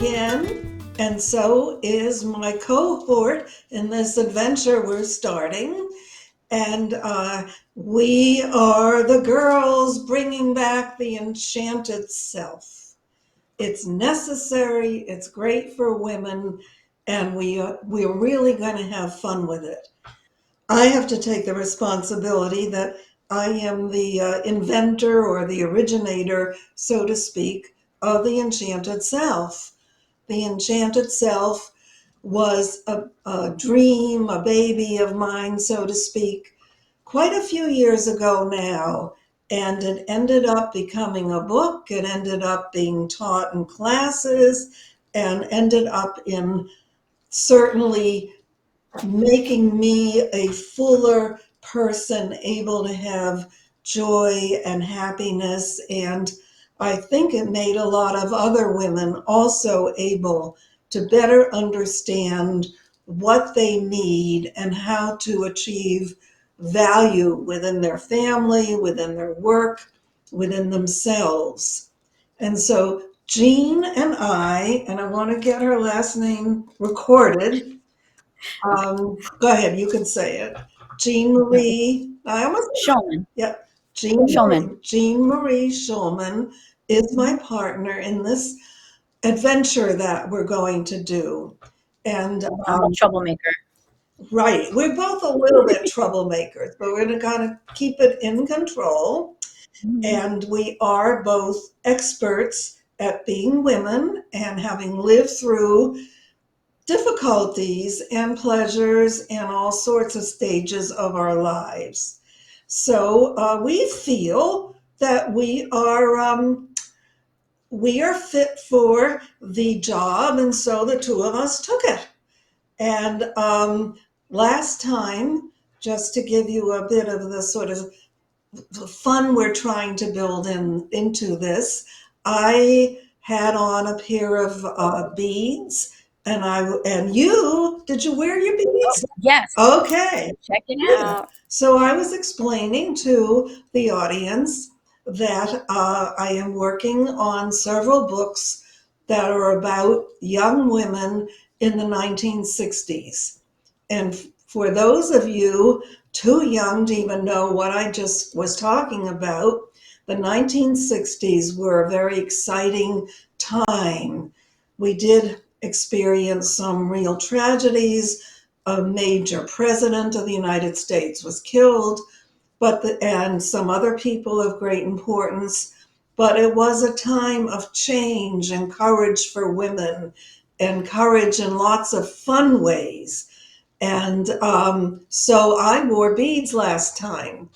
again, and so is my cohort in this adventure we're starting. And we are the girls bringing back the enchanted self. It's necessary, it's great for women, and we're really going to have fun with it. I have to take the responsibility that I am the inventor or the originator, so to speak, of the enchanted self. The enchanted self was a dream, a baby of mine, so to speak, quite a few years ago now. And it ended up becoming a book. It ended up being taught in classes and ended up in certainly making me a fuller person, able to have joy and happiness. And I think it made a lot of other women also able to better understand what they need and how to achieve value within their family, within their work, within themselves. And so Jean and I want to get her last name recorded. Go ahead, you can say it. JeanMarie, I almost, Schulman. yeah, Schulman. JeanMarie Schulman is my partner in this adventure that we're going to do. And I'm the troublemaker. right, we're both a little bit troublemakers, but we're going to kind of keep it in control. Mhm. And we are both experts at being women and having lived through difficulties and pleasures and all sorts of stages of our lives. So we feel that we are fit for the job, and so the two of us took it. And last time, just to give you a bit of the sort of fun we're trying to build into this, I had on a pair of beads, and you did you wear your Oh, beads? yes. Okay, Check it yeah. out. So I was explaining to the audience that I am working on several books that are about young women in the 1960s. And for those of you too young to even know what I just was talking about, the 1960s were a very exciting time. We did experience some real tragedies. A major president of the United States was killed, and some other people of great importance. But it was a time of change and courage for women, and courage in lots of fun ways. And so I wore beads last time,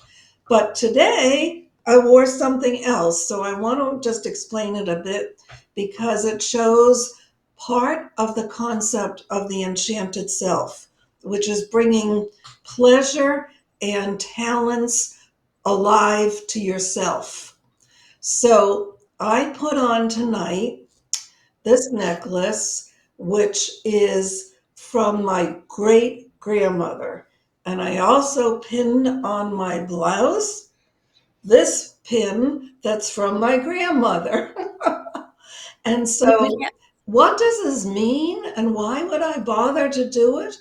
but today I wore something else. So I want to just explain it a bit because it shows part of the concept of the enchanted self, which is bringing pleasure and talents alive to yourself. So I put on tonight this necklace, which is from my great grandmother. And I also pinned on my blouse this pin that's from my grandmother. And so, Yeah. what does this mean, and why would I bother to do it?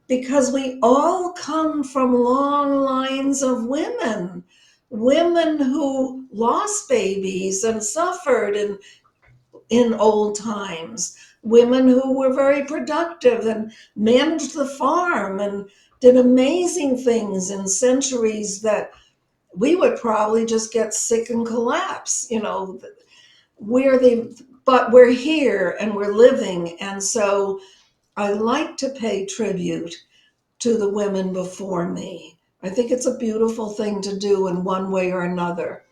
Because we all come from long lines of women who lost babies and suffered in old times, women who were very productive and managed the farm and did amazing things in centuries that we would probably just get sick and collapse. We're the but we're here and we're living, and so I like to pay tribute to the women before me. I think it's a beautiful thing to do in one way or another.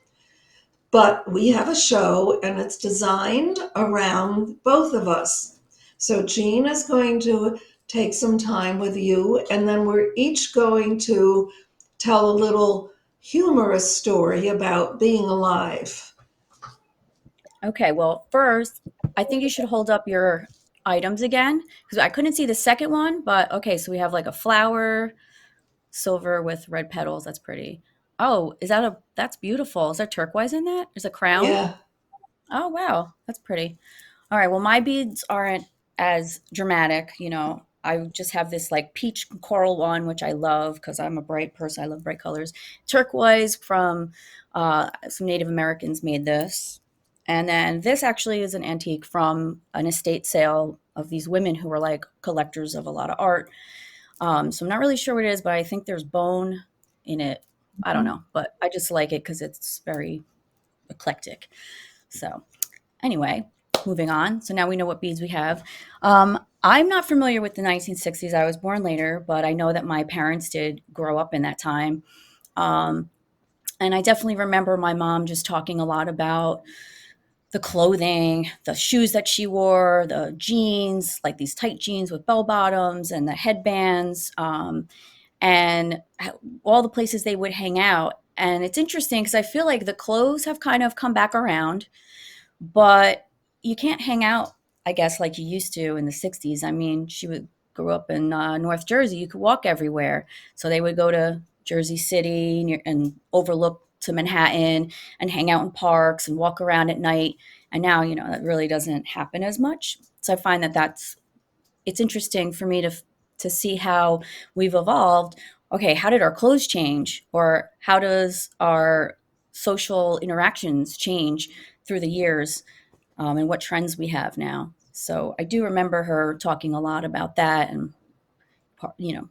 But we have a show and it's designed around both of us. So Jean is going to take some time with you, and then we're each going to tell a little humorous story about being alive. Okay, well, first, I think you should hold up your items again because I couldn't see the second one, but okay, so we have like a flower, silver with red petals. That's pretty. Oh, that's beautiful. Is there turquoise in that? There's a crown? Yeah. Oh, wow. That's pretty. All right. Well, my beads aren't as dramatic. I just have this like peach coral one, which I love because I'm a bright person. I love bright colors. Turquoise from some Native Americans made this. And then this actually is an antique from an estate sale of these women who were like collectors of a lot of art. So I'm not really sure what it is, but I think there's bone in it. I don't know, but I just like it because it's very eclectic. So anyway, moving on. So now we know what beads we have. I'm not familiar with the 1960s. I was born later, but I know that my parents did grow up in that time. Um, and I definitely remember my mom just talking a lot about the clothing, the shoes that she wore, the jeans, like these tight jeans with bell bottoms and the headbands, and all the places they would hang out. And it's interesting because I feel like the clothes have kind of come back around, but you can't hang out, I guess, like you used to in the 60s. I mean, grew up in North Jersey. You could walk everywhere. So they would go to Jersey City and overlook to Manhattan and hang out in parks and walk around at night. And now, that really doesn't happen as much. So I find that it's interesting for me to see how we've evolved. Okay, how did our clothes change, or how does our social interactions change through the years, and what trends we have now? So I do remember her talking a lot about that, and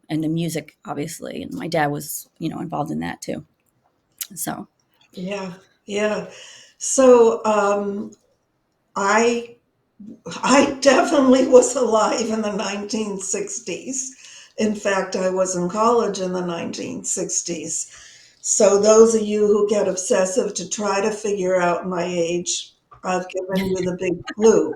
and the music, obviously, and my dad was involved in that too. So Yeah, yeah. So I I definitely was alive in the 1960s. In fact, I was in college in the 1960s. So those of you who get obsessive to try to figure out my age, I've given you the big clue.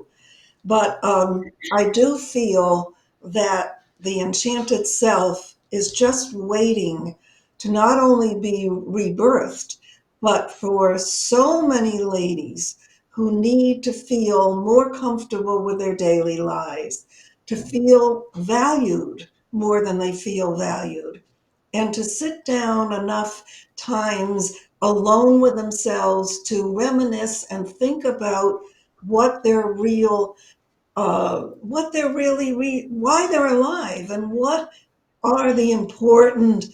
But I do feel that the enchanted self is just waiting to not only be rebirthed, but for so many ladies who need to feel more comfortable with their daily lives, to feel valued more than they feel valued, and to sit down enough times alone with themselves to reminisce and think about what their real what they're why they're alive, and what are the important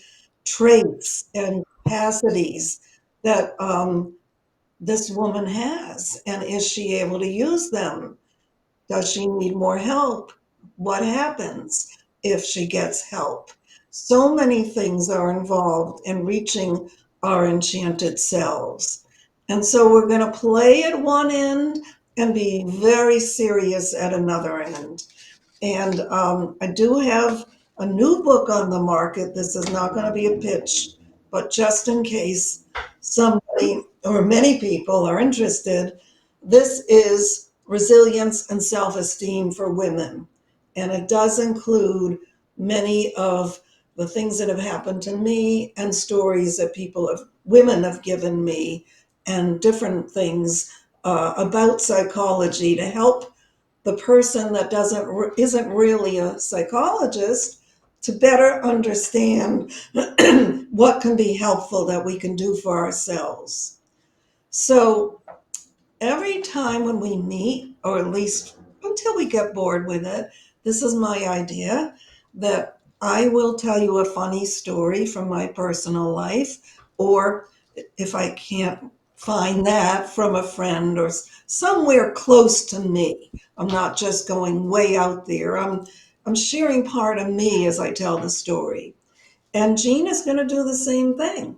traits and capacities that this woman has, and is she able to use them? Does she need more help? What happens if she gets help? So many things are involved in reaching our enchanted selves. And so we're going to play at one end and be very serious at another end. And I do have a new book on the market. This is not going to be a pitch, but just in case somebody or many people are interested, this is Resilience and Self Esteem for Women. And it does include many of the things that have happened to me and stories that women have given me, and different things about psychology to help the person that isn't really a psychologist to better understand what can be helpful that we can do for ourselves. So every time when we meet, or at least until we get bored with it, this is my idea that I will tell you a funny story from my personal life, or if I can't find that, from a friend or somewhere close to me. I'm not just going way out there. I'm sharing part of me as I tell the story. And Jean is going to do the same thing.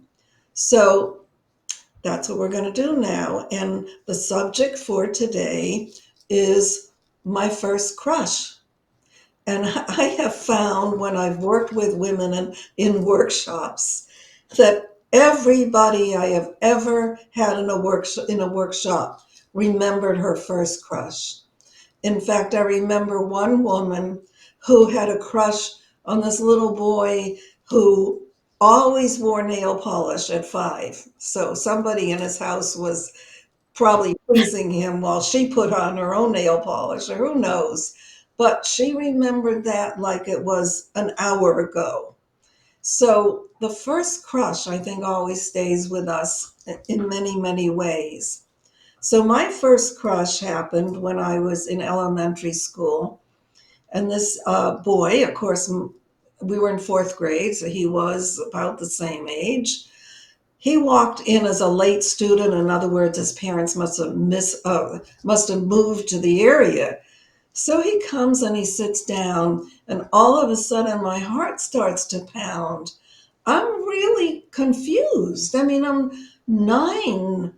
So that's what we're going to do now. And the subject for today is my first crush. And I have found when I've worked with women in workshops that everybody I have ever had in a workshop remembered her first crush. In fact, I remember one woman who had a crush on this little boy who always wore nail polish at 5. So somebody in his house was probably pleasing him while she put on her own nail polish, or who knows. But she remembered that like it was an hour ago. So the first crush, I think, always stays with us in many, many ways. So my first crush happened when I was in elementary school. And this boy, of course, we were in fourth grade, so he was about the same age. He walked in as a late student. In other words, his parents must have moved to the area. So he comes and he sits down, and all of a sudden my heart starts to pound. I'm really confused. I mean, I'm 9.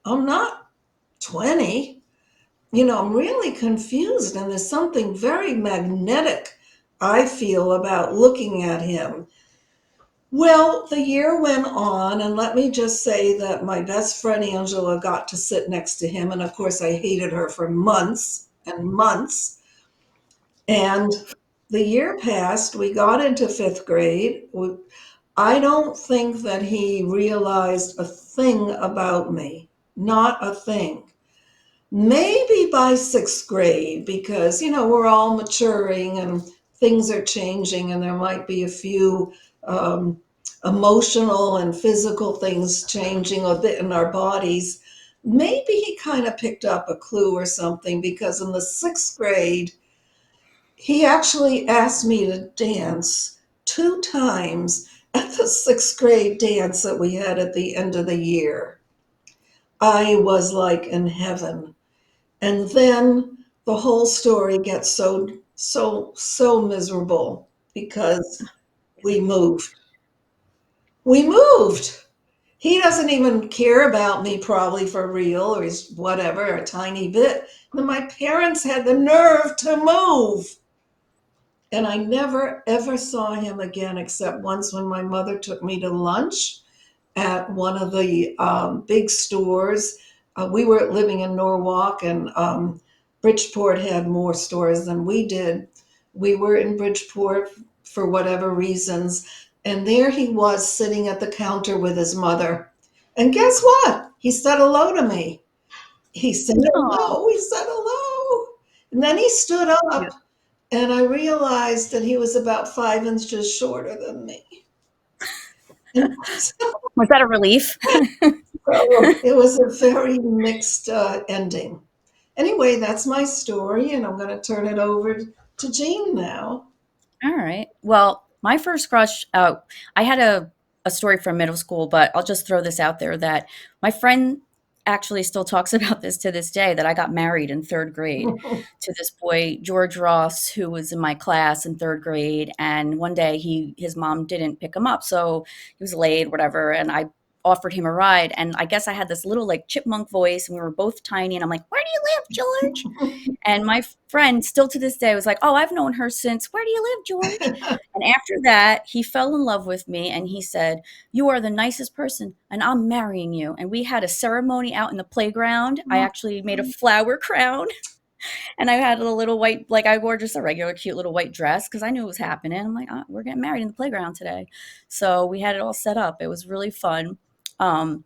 I'm not 20. I'm really confused, and there's something very magnetic I feel about looking at him. Well, the year went on, and let me just say that my best friend Angela got to sit next to him, and of course, I hated her for months and months. And the year passed, we got into fifth grade. I don't think that he realized a thing about me, not a thing. Maybe by sixth grade, because, we're all maturing and things are changing, and there might be a few um, emotional and physical things changing a bit in our bodies. Maybe he kind of picked up a clue or something, because in the sixth grade, he actually asked me to dance 2 times at the sixth grade dance that we had at the end of the year. I was like in heaven. And then the whole story gets so miserable because we moved. We moved. He doesn't even care about me probably for real, or he's whatever, a tiny bit. And my parents had the nerve to move. And I never ever saw him again, except once when my mother took me to lunch at one of the big stores. We were living in Norwalk, and Bridgeport had more stores than we did. We were in Bridgeport for whatever reasons, and there he was sitting at the counter with his mother. And guess what? He said hello to me. He said Oh, hello. He said hello. And then he stood up, cute. and I realized that he was about 5 inches shorter than me. And Was that a relief? so it was a very mixed ending. Anyway, that's my story, and I'm going to turn it over to Jean now. All right. Well, my first crush, I had a story from middle school, but I'll just throw this out there that my friend actually still talks about this to this day that I got married in third grade to this boy, George Ross, who was in my class in third grade. And one day his mom didn't pick him up. So he was late, whatever. And I offered him a ride. And I guess I had this little like chipmunk voice and we were both tiny. And I'm like, where do you live, George? And my friend, still to this day, was like, "Oh, I've known her since, where do you live, George?" And after that, he fell in love with me and he said, "You are the nicest person and I'm marrying you." And we had a ceremony out in the playground. I actually made a flower crown and I had a little white, like I wore just a regular cute little white dress because I knew it was happening. I'm like, oh, we're getting married in the playground today. So we had it all set up. It was really fun. Um,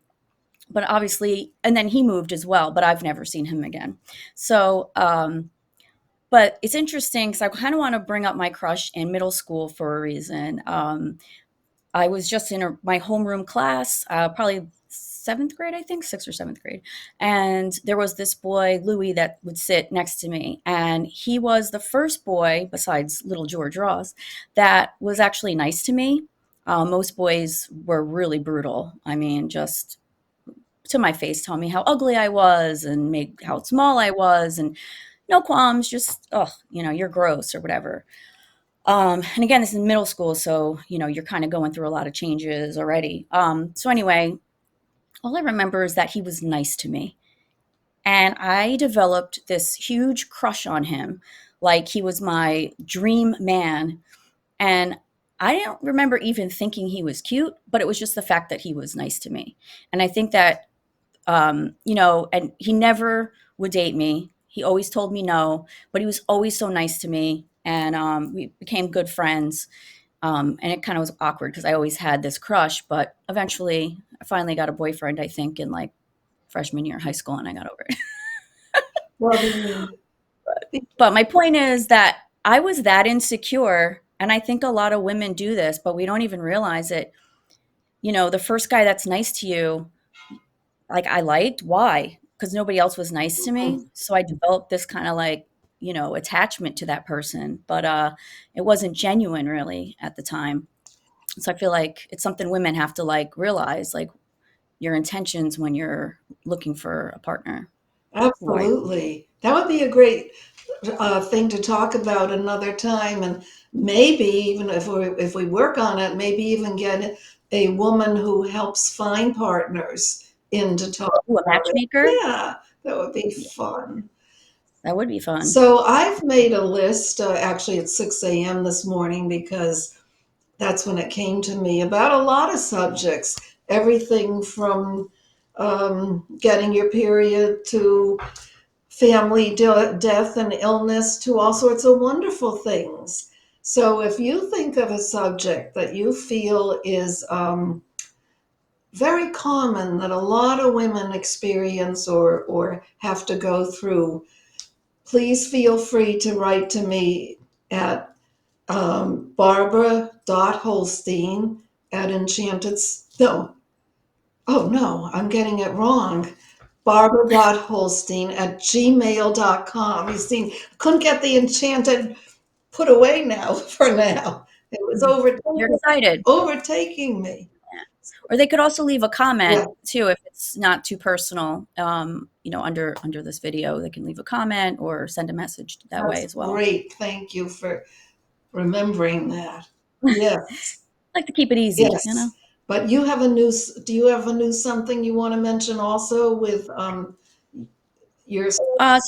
but obviously, and then he moved as well, but I've never seen him again. So, but it's interesting because I kind of want to bring up my crush in middle school for a reason. I was just in my homeroom class, probably seventh grade, I think, sixth or seventh grade. And there was this boy, Louis, that would sit next to me. And he was the first boy, besides little George Ross, that was actually nice to me. Most boys were really brutal. I mean, just to my face, tell me how ugly I was and make how small I was. And no qualms, just, oh, you're gross or whatever. And again, this is middle school, so you're kind of going through a lot of changes already. So anyway, all I remember is that he was nice to me, and I developed this huge crush on him, like he was my dream man. And I don't remember even thinking he was cute, but it was just the fact that he was nice to me. And I think that and he never would date me. He always told me no, but he was always so nice to me. And we became good friends. And it kind of was awkward because I always had this crush, but eventually I finally got a boyfriend, I think, in like freshman year of high school, and I got over it. Well, the But my point is that I was that insecure. And I think a lot of women do this, but we don't even realize it. The first guy that's nice to you, like I liked, why? because nobody else was nice to me. So I developed this kind of like, attachment to that person, but it wasn't genuine really at the time. So I feel like it's something women have to like realize, like your intentions when you're looking for a partner. Why? Absolutely. That would be a great thing to talk about another time, and maybe even if we work on it, maybe even get a woman who helps find partners in to talk Ooh, a about it. matchmaker? Yeah, that would be Yeah, fun. that would be fun. So I've made a list, actually at 6 a.m. this morning, because that's when it came to me, about a lot of subjects. Everything from getting your period to family death and illness to all sorts of wonderful things. So if you think of a subject that you feel is very common, that a lot of women experience or have to go through, please feel free to write to me at Barbara.Holstein at Enchanted. No, oh no, I'm getting it wrong. Barbara.Holstein at gmail.com. You see, I couldn't get the enchanted put away now for now. It was You're excited. overtaking me. Yeah. Or they could also leave a Yeah, comment too if it's not too personal. Under this video, they can leave a comment or send a message that way that's as well. great. Thank you for remembering that. Yes, I like to keep it easy. yes. But you have a new, do you have a new something you want to mention also with your So page?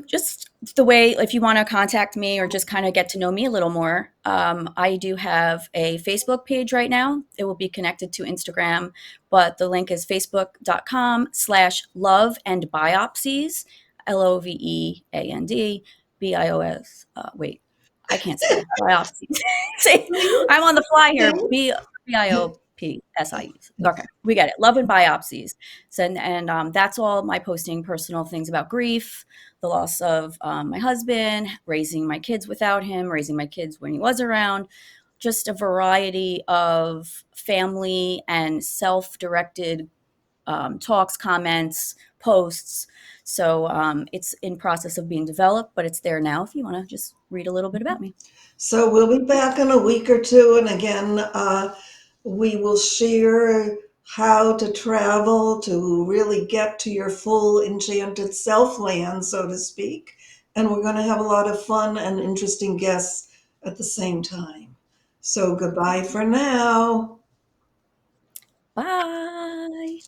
just the way, if you want to contact me or just kind of get to know me a little more, I do have a Facebook page right now. It will be connected to Instagram, but the link is facebook.com/love and biopsies, LOVEAND BIOS. I can't say biopsies. See, I'm on the fly here. BIOPSIEs. Okay, we get it. Love and biopsies. So, and that's all my posting personal things about grief, the loss of my husband, raising my kids without him, raising my kids when he was around, just a variety of family and self directed talks, comments, posts. So it's in process of being developed, but it's there now if you want to just read a little bit about me. So we'll be back in a week or two, and again, we will share how to travel to really get to your full enchanted self land, so to speak. And we're going to have a lot of fun and interesting guests at the same time. So goodbye for now. Bye.